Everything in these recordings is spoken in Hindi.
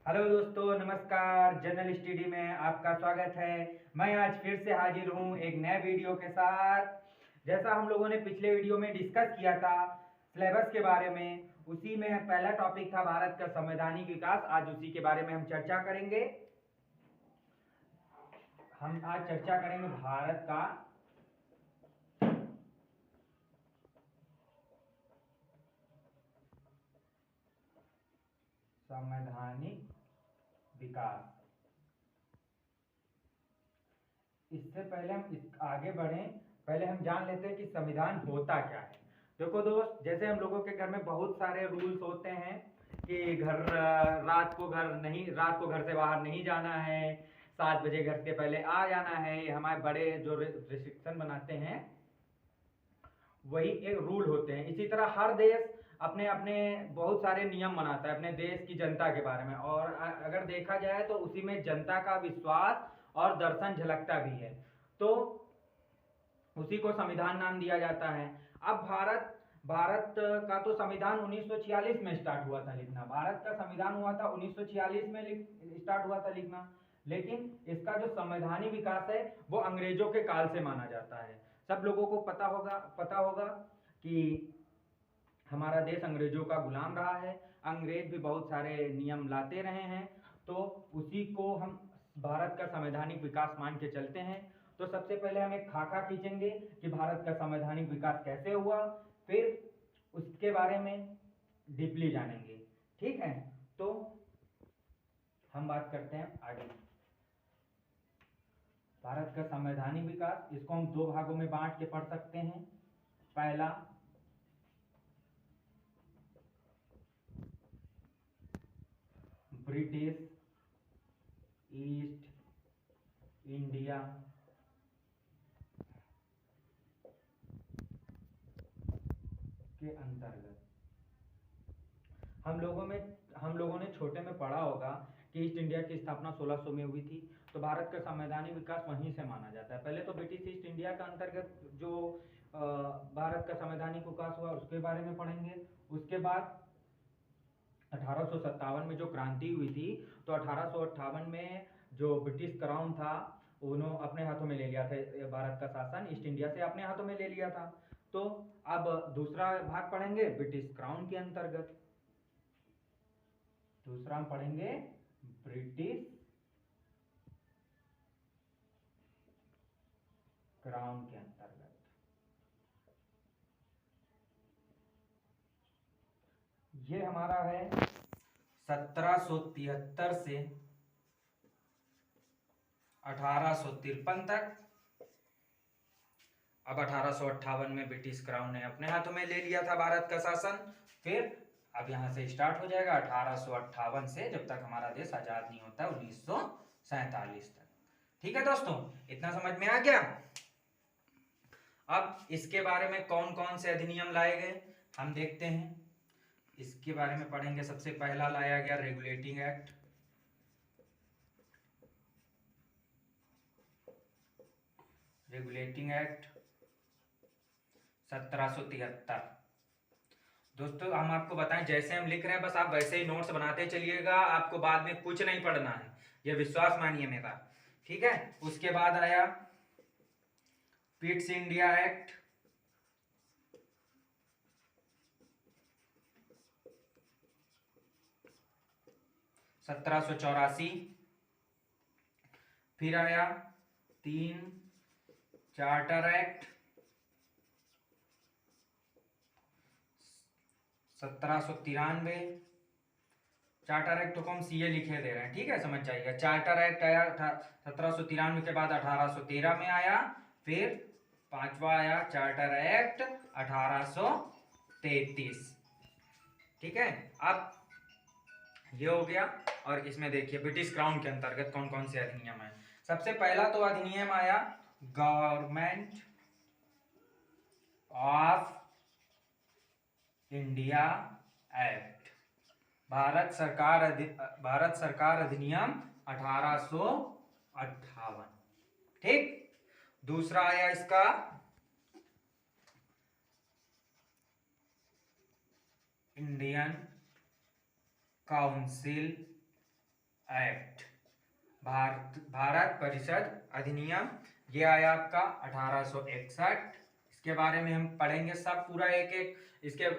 हेलो दोस्तों, नमस्कार। जर्नल स्टडी में आपका स्वागत है। मैं आज फिर से हाजिर हूँ एक नए वीडियो के साथ। जैसा हम लोगों ने पिछले वीडियो में डिस्कस किया था सिलेबस के बारे में, उसी में पहला टॉपिक था भारत का संवैधानिक विकास। आज उसी के बारे में हम चर्चा करेंगे। हम आज चर्चा करेंगे भारत का संवैधानिक विकास। इससे पहले हम आगे बढ़ें, पहले हम जान लेते हैं कि संविधान होता क्या है। देखो दोस्त, जैसे हम लोगों के घर में बहुत सारे रूल्स होते हैं कि रात को घर से बाहर नहीं जाना है, 7 बजे घर से पहले आ जाना है। ये हमारे बड़े जो रिस्ट्रिक्शन बनाते हैं वही एक रूल होते हैं। इसी तरह हर देश अपने अपने बहुत सारे नियम बनाता है अपने देश की जनता के बारे में, और अगर देखा जाए तो उसी में जनता का विश्वास और दर्शन झलकता भी है, तो उसी को संविधान नाम दिया जाता है। अब भारत का तो संविधान 1946 में स्टार्ट हुआ था लिखना। भारत का संविधान हुआ था 1946 में स्टार्ट हुआ था लिखना, लेकिन इसका जो संवैधानिक विकास है वो अंग्रेजों के काल से माना जाता है। सब लोगों को पता होगा कि हमारा देश अंग्रेजों का गुलाम रहा है। अंग्रेज भी बहुत सारे नियम लाते रहे हैं, तो उसी को हम भारत का संवैधानिक विकास मान के चलते हैं। तो सबसे पहले हम एक खाका खींचेंगे कि भारत का संवैधानिक विकास कैसे हुआ, फिर उसके बारे में डीपली जानेंगे। ठीक है, तो हम बात करते हैं आगे। भारत का संवैधानिक विकास, इसको हम दो भागों में बांट के पढ़ सकते हैं। पहला, ब्रिटिश ईस्ट इंडिया के अंतर्गत हम लोगों ने छोटे में पढ़ा होगा कि ईस्ट इंडिया की स्थापना 1600 में हुई थी, तो भारत का संवैधानिक विकास वहीं से माना जाता है। पहले तो ब्रिटिश ईस्ट इंडिया का अंतर्गत जो भारत का संवैधानिक विकास हुआ उसके बारे में पढ़ेंगे। उसके बाद 1857 में जो क्रांति हुई थी, तो 1858 में जो ब्रिटिश क्राउन था उन्होंने अपने हाथों में ले लिया था, भारत का शासन ईस्ट इंडिया से अपने हाथों में ले लिया था। तो अब दूसरा भाग पढ़ेंगे ब्रिटिश क्राउन के अंतर्गत। दूसरा हम पढ़ेंगे ब्रिटिश क्राउन के अंतर्गत। ये हमारा है 1773 से 1853 तक। अब 1858 में ब्रिटिश क्राउन ने अपने हाथों में ले लिया था भारत का शासन। फिर अब यहाँ से स्टार्ट हो जाएगा 1858 से, जब तक हमारा देश आजाद नहीं होता 1947 तक। ठीक है दोस्तों, इतना समझ में आ गया। अब इसके बारे में कौन कौन से अधिनियम लाए गए हम देखते हैं। इसके बारे में पढ़ेंगे। सबसे पहला लाया गया रेगुलेटिंग एक्ट। Regulating act 1773। दोस्तों हम आपको बताएं, जैसे हम लिख रहे हैं बस आप वैसे ही नोट्स बनाते चलिएगा, आपको बाद में कुछ नहीं पढ़ना है, ये विश्वास मानिए मेरा। ठीक है, उसके बाद आया पिट्स इंडिया एक्ट। (1784). फिर आया 3 चार्टर एक्ट 1793। चार्टर एक्ट को हम सीए लिखे दे रहे हैं, ठीक है, समझ जाइएगा। चार्टर एक्ट आया 1793 के बाद 1813 में आया। फिर पांचवा आया चार्टर एक्ट 1833। ठीक है, अब ये हो गया। और इसमें देखिए ब्रिटिश क्राउन के अंतर्गत कौन कौन से अधिनियम है। सबसे पहला तो अधिनियम आया government of India act, Bharat सरकार अधिनियम 1858। ठीक, दूसरा आया इसका इंडियन काउंसिल एक्ट, भारत परिषद अधिनियम, ये आया आपका 1861। इसके बारे में हम पढ़ेंगे सब पूरा एक एक,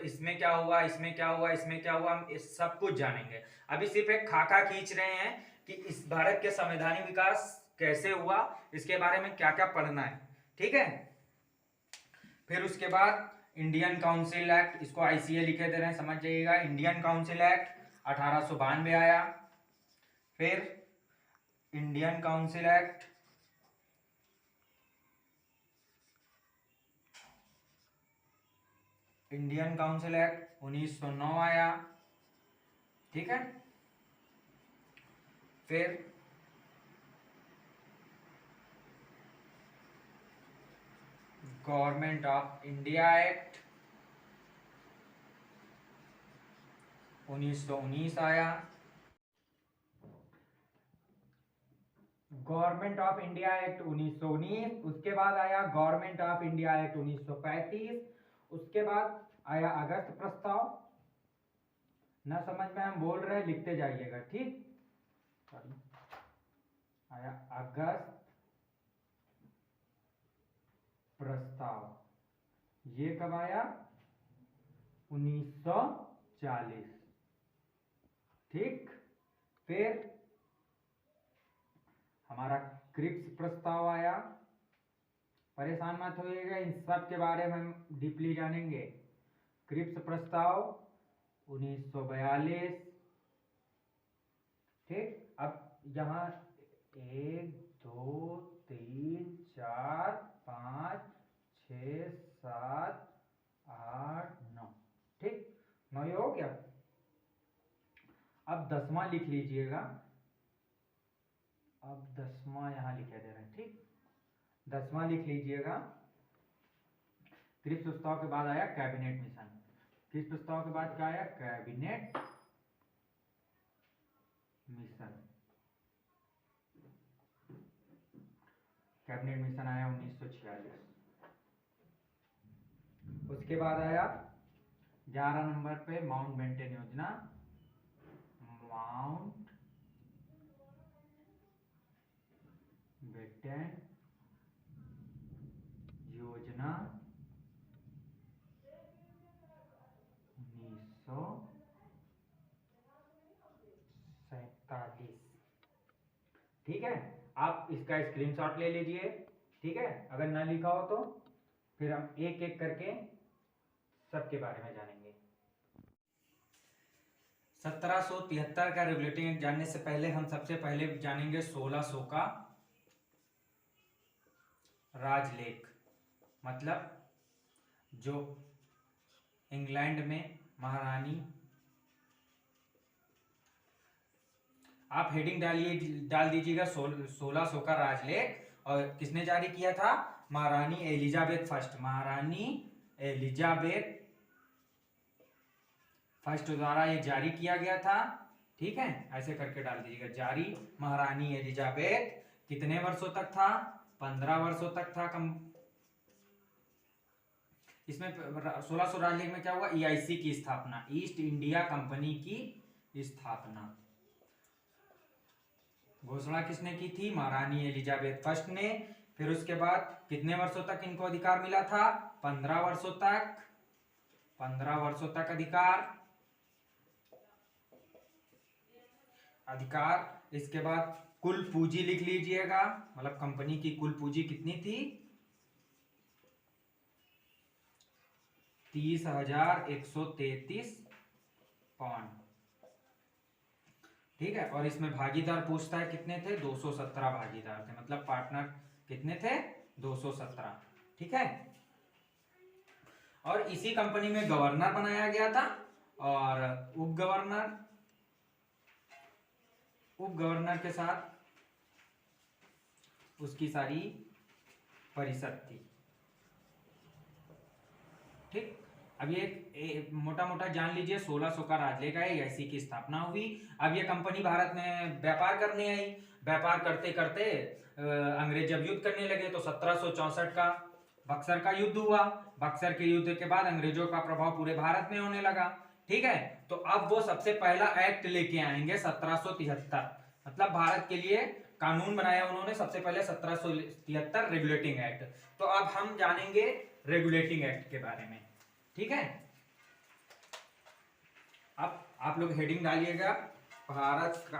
इसमें क्या हुआ, इसमें क्या हुआ, इसमें क्या हुआ, हम इस सब कुछ जानेंगे। अभी सिर्फ एक खाका खींच रहे हैं कि इस भारत के संवैधानिक विकास कैसे हुआ, इसके बारे में क्या क्या पढ़ना है, ठीक है। फिर उसके बाद इंडियन काउंसिल एक्ट, इसको आईसीए लिखे दे रहे हैं, समझ जाइएगा। इंडियन काउंसिल एक्ट 1892 आया। फिर Indian council act Indian council act 1909 आया, ठीक है। फिर गवर्नमेंट ऑफ इंडिया एक्ट 1919 आया। गवर्नमेंट ऑफ इंडिया एक्ट 1919, उसके बाद आया गवर्नमेंट ऑफ इंडिया एक्ट 1935, उसके बाद आया अगस्त प्रस्ताव। ना समझ में हम बोल रहे हैं, लिखते जाइएगा, ठीक। आया अगस्त प्रस्ताव, ये कब आया, 1940, ठीक। फिर हमारा क्रिप्स प्रस्ताव आया। परेशान मत होइएगा, इन सब के बारे में हम डीपली जानेंगे। क्रिप्स प्रस्ताव 1942, ठीक। अब यहाँ 1 2 3 4 5 6 7 8 9, ठीक, 9 ये हो गया। अब 10वां लिख लीजिएगा, अब 10वां यहाँ लिखे दे रहे हैं, ठीक। 10वां लिख लीजिएगा। क्रिप्स प्रस्ताव के बाद आया कैबिनेट मिशन। क्रिप्स प्रस्ताव के बाद क्या आया, कैबिनेट मिशन। कैबिनेट मिशन आया 1946। उसके बाद आया 11 नंबर पे माउंट बेटन योजना, माउंट बेटन योजना 1947, ठीक है। आप इसका स्क्रीनशॉट ले लीजिए, ठीक है। अगर ना लिखा हो तो फिर हम एक एक करके सबके बारे में जानेंगे। 1773 का रेगुलेटिंग एक्ट जानने से पहले हम सबसे पहले जानेंगे 1600 का राजलेख, मतलब जो इंग्लैंड में महारानी, आप हेडिंग डाल दीजिएगा 1600 का राजलेख, और किसने जारी किया था, महारानी एलिजाबेथ फर्स्ट, महारानी एलिजाबेथ फर्स्ट द्वारा ये जारी किया गया था, ठीक है। ऐसे करके डाल दीजिएगा, जारी महारानी एलिजाबेथ, कितने वर्षों तक था, 15 वर्षों तक था। इसमें 1600 राजलेख में क्या हुआ, ईआईसी की स्थापना, ईस्ट इंडिया कंपनी की स्थापना, घोषणा किसने की थी, महारानी एलिजाबेथ फर्स्ट ने। फिर उसके बाद कितने वर्षों तक इनको अधिकार मिला था, 15 वर्षों तक, 15 वर्षों तक अधिकार। इसके बाद कुल पूंजी लिख लीजिएगा, मतलब कंपनी की कुल पूंजी कितनी थी, 30,133 पाउंड, ठीक है। और इसमें भागीदार पूछता है कितने थे, 217 भागीदार थे, मतलब पार्टनर कितने थे, 217, ठीक है। और इसी कंपनी में गवर्नर बनाया गया था, और उप गवर्नर के साथ उसकी सारी परिषद थी, ठीक। अब ये मोटा मोटा जान लीजिए, 1600 का राजलेख है, ऐसी की स्थापना हुई। अब ये कंपनी भारत में व्यापार करने आई, व्यापार करते करते अंग्रेज जब युद्ध करने लगे तो 1764 का बक्सर का युद्ध हुआ। बक्सर के युद्ध के बाद अंग्रेजों का प्रभाव पूरे भारत में होने लगा, ठीक है। तो अब वो सबसे पहला एक्ट लेके आएंगे 1773, मतलब भारत के लिए कानून बनाया उन्होंने सबसे पहले 1773 रेगुलेटिंग एक्ट। तो अब हम जानेंगे रेगुलेटिंग एक्ट के बारे में, ठीक है। अब आप लोग हेडिंग डालिएगा, भारत का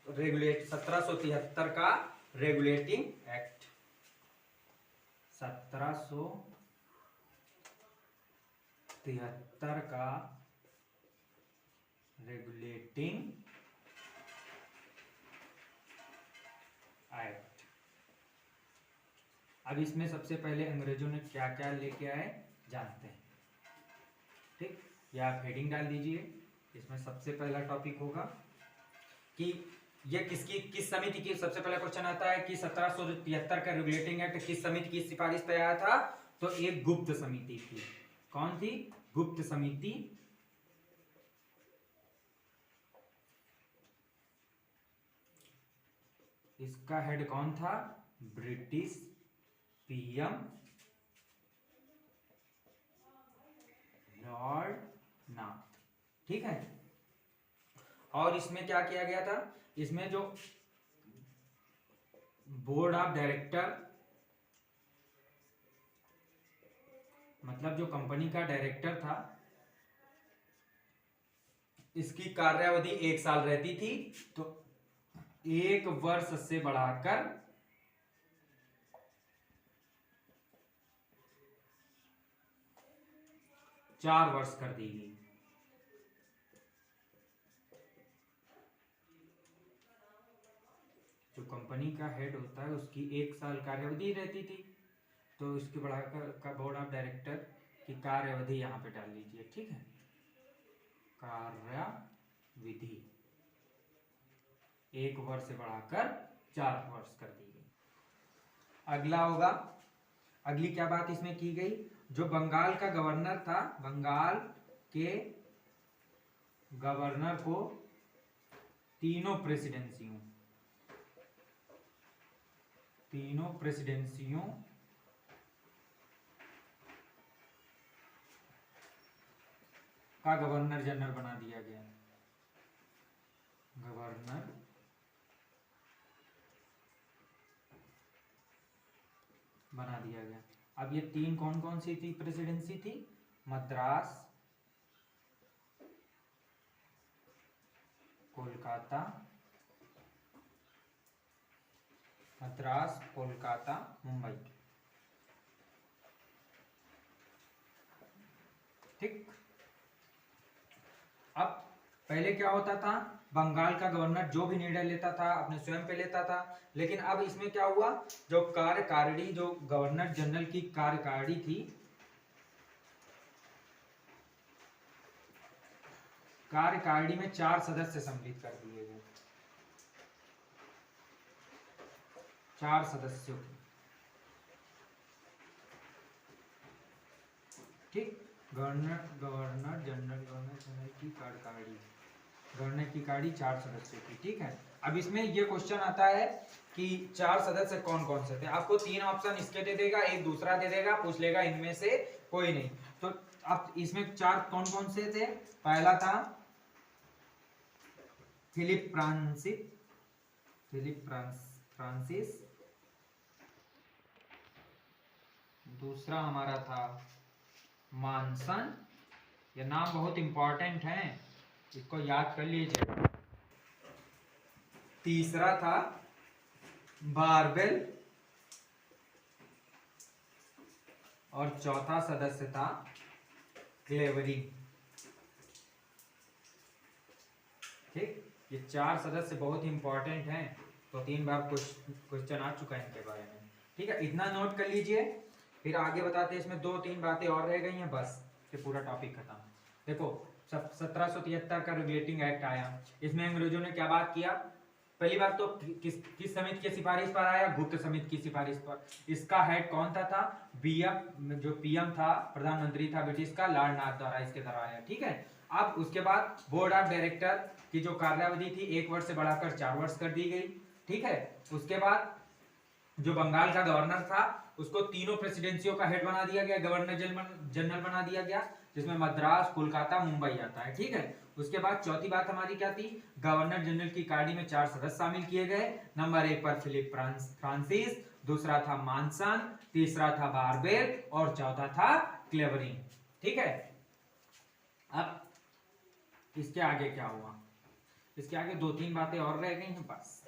1773 का रेगुलेटिंग एक्ट, 1773 का रेगुलेटिंग एक्ट। अब इसमें सबसे पहले अंग्रेजों ने क्या क्या लेके आए जानते हैं, ठीक। या आप हेडिंग डाल दीजिए। इसमें सबसे पहला टॉपिक होगा कि ये किस समिति की, सबसे पहला क्वेश्चन आता है कि 1773 का रेगुलेटिंग एक्ट किस समिति की सिफारिश पे आया था। तो एक गुप्त समिति थी। कौन थी? गुप्त समिति। इसका हेड कौन था? ब्रिटिश पीएम लॉर्ड नाथ, ठीक है। और इसमें क्या किया गया था? इसमें जो बोर्ड ऑफ डायरेक्टर, मतलब जो कंपनी का डायरेक्टर था, इसकी कार्यावधि 1 साल रहती थी। तो 1 वर्ष से बढ़ाकर 4 वर्ष कर दी गई। जो कंपनी का हेड होता है उसकी 1 साल कार्यावधि रहती थी, तो इसके बढ़ाकर का बोर्ड ऑफ डायरेक्टर की कार्यावधि यहाँ पे डाल लीजिए, ठीक है। कार्यावधि 1 वर्ष से बढ़ाकर 4 वर्ष कर दी गई। अगला होगा, अगली क्या बात इसमें की गई? जो बंगाल का गवर्नर था, बंगाल के गवर्नर को तीनों प्रेसिडेंसियों का गवर्नर जनरल बना दिया गया। गवर्नर बना दिया गया। अब ये 3 कौन कौन सी थी प्रेसिडेंसी थी? मद्रास, कोलकाता, मद्रास, कोलकाता, मुंबई, ठीक। अब पहले क्या होता था? बंगाल का गवर्नर जो भी निर्णय लेता था अपने स्वयं पे लेता था। लेकिन अब इसमें क्या हुआ? जो कार्यकारिणी, जो गवर्नर जनरल की कार्यकारिणी थी, कार्यकारिणी में 4 सदस्य सम्मिलित कर दिए गए। 4 सदस्यों की, ठीक। गवर्नर जनरल की कार्यकारिणी, गवर्नर की कार्यकारिणी 4 सदस्यों की, ठीक है। अब इसमें ये क्वेश्चन आता है कि 4 सदस्य कौन कौन से थे। आपको 3 ऑप्शन इसके दे देगा, एक दूसरा दे देगा, पूछ लेगा इनमें से कोई नहीं। तो अब इसमें 4 कौन कौन से थे? पहला था फिलिप फ्रांसिस। दूसरा हमारा था मानसन। ये नाम बहुत इंपॉर्टेंट है, इसको याद कर लीजिए। तीसरा था बारबेल और चौथा सदस्य था क्लेवरिंग, ठीक। ये 4 सदस्य बहुत इंपॉर्टेंट हैं, तो 3 बार क्वेश्चन आ चुका है इनके बारे में, ठीक है। इतना नोट कर लीजिए, फिर आगे बताते हैं। इसमें 2-3 बातें और रह गई हैं, बस ये पूरा टॉपिक खत्म। देखो 1773 का रेगुलेटिंग एक्ट आया, इसमें अंग्रेजों ने क्या बात किया? पहली बात तो किस समिति की सिफारिश पर आया? गुप्त समिति की सिफारिश पर। इसका हेड कौन था? जो पीएम था, प्रधानमंत्री था ब्रिटिश का, लॉर्ड नाथ द्वारा इसके द्वारा आया, ठीक है। अब उसके बाद बोर्ड ऑफ डायरेक्टर की जो कार्यावधि थी 1 वर्ष से बढ़ाकर 4 वर्ष कर दी गई, ठीक है। उसके बाद जो बंगाल का गवर्नर था उसको तीनों प्रेसिडेंसियों का हेड बना दिया गया, गवर्नर जनरल बना दिया गया, जिसमें मद्रास, कोलकाता, मुंबई आता है, ठीक है। उसके बाद चौथी बात हमारी क्या थी, गवर्नर जनरल की कार्डी में 4 सदस्य शामिल किए गए। नंबर 1 पर फिलिप फ्रांसिस, दूसरा था मानसन, तीसरा था बारबेल और चौथा था क्लेवरिंग। ठीक है, अब इसके आगे क्या हुआ, इसके आगे 2-3 बातें और रह गई हैं बस।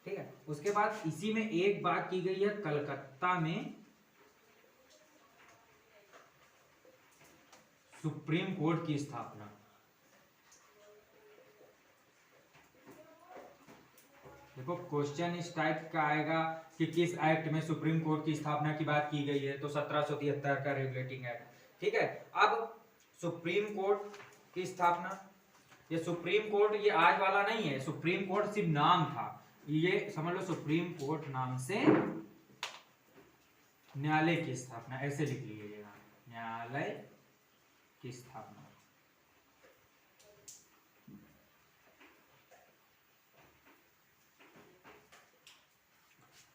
ठीक है, उसके बाद इसी में एक बात की गई है, कलकत्ता में सुप्रीम कोर्ट की स्थापना। देखो क्वेश्चन इस टाइप का आएगा कि किस एक्ट में सुप्रीम कोर्ट की स्थापना की बात की गई है, तो 1773 का रेगुलेटिंग एक्ट। ठीक है, अब सुप्रीम कोर्ट की स्थापना, ये सुप्रीम कोर्ट ये आज वाला नहीं है, सुप्रीम कोर्ट सिर्फ नाम था, ये समझ लो सुप्रीम कोर्ट नाम से न्यायालय की स्थापना, ऐसे लिख लीजिएगा, न्यायालय की स्थापना।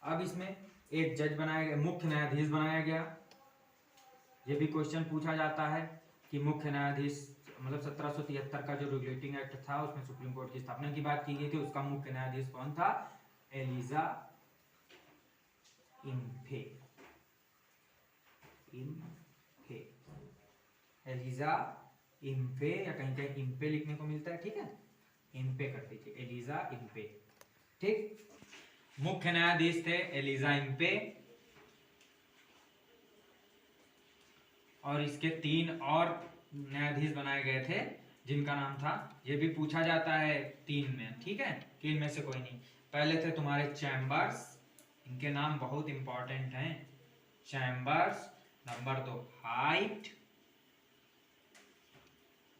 अब इसमें एक जज बनाया गया, मुख्य न्यायाधीश बनाया गया। ये भी क्वेश्चन पूछा जाता है कि मुख्य न्यायाधीश मतलब 1773 का जो रेगुलेटिंग एक्ट था उसमें सुप्रीम कोर्ट की स्थापना की बात की गई थी, उसका मुख्य न्यायाधीश कौन था, एलिजा इम्फे। एलिजा इम्फे या कहीं कहीं इम्पे लिखने को मिलता है। ठीक है, इम्पे कर दीजिए, एलिजा इम्पे। ठीक, मुख्य न्यायाधीश थे एलिजा इम्पे और इसके 3 और न्यायाधीश बनाए गए थे जिनका नाम था, ये भी पूछा जाता है 3 में। ठीक है, 3 में से कोई नहीं। पहले थे तुम्हारे चैम्बर्स, इनके नाम बहुत इंपॉर्टेंट हैं, चैम्बर्स। Number 2 height,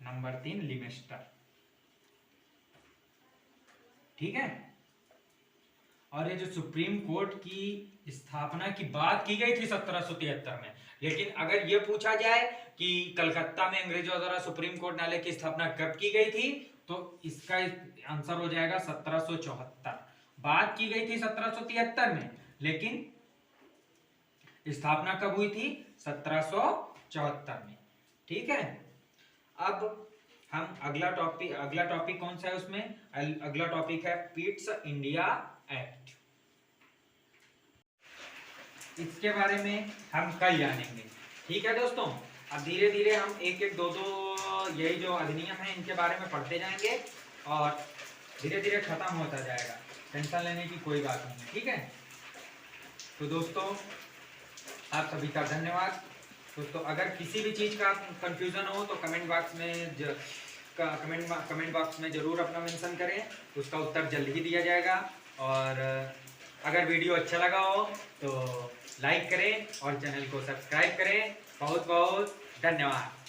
number 3 लिमेस्टर। ठीक है, और ये जो सुप्रीम कोर्ट की स्थापना की बात की गई थी 1773 में, लेकिन अगर ये पूछा जाए कि कलकत्ता में अंग्रेजों द्वारा सुप्रीम कोर्ट न्यायालय की स्थापना कब की गई थी, तो इसका आंसर हो जाएगा 1774। बात की गई थी 1773 में, लेकिन स्थापना कब हुई थी, 1774 में। ठीक है, अब हम अगला टॉपिक कौन सा है उसमें, अगला टॉपिक है पिट्स इंडिया एक्ट। इसके बारे में हम कल जानेंगे। ठीक है दोस्तों, अब धीरे धीरे हम एक एक दो यही जो अधिनियम है इनके बारे में पढ़ते जाएंगे और धीरे धीरे खत्म होता जाएगा, टेंशन लेने की कोई बात नहीं है। ठीक है, तो दोस्तों आप सभी का धन्यवाद। दोस्तों अगर किसी भी चीज़ का कंफ्यूजन हो तो कमेंट बॉक्स में जरूर अपना मेंशन करें, उसका उत्तर जल्द ही दिया जाएगा। और अगर वीडियो अच्छा लगा हो तो लाइक करें और चैनल को सब्सक्राइब करें। बहुत बहुत धन्यवाद।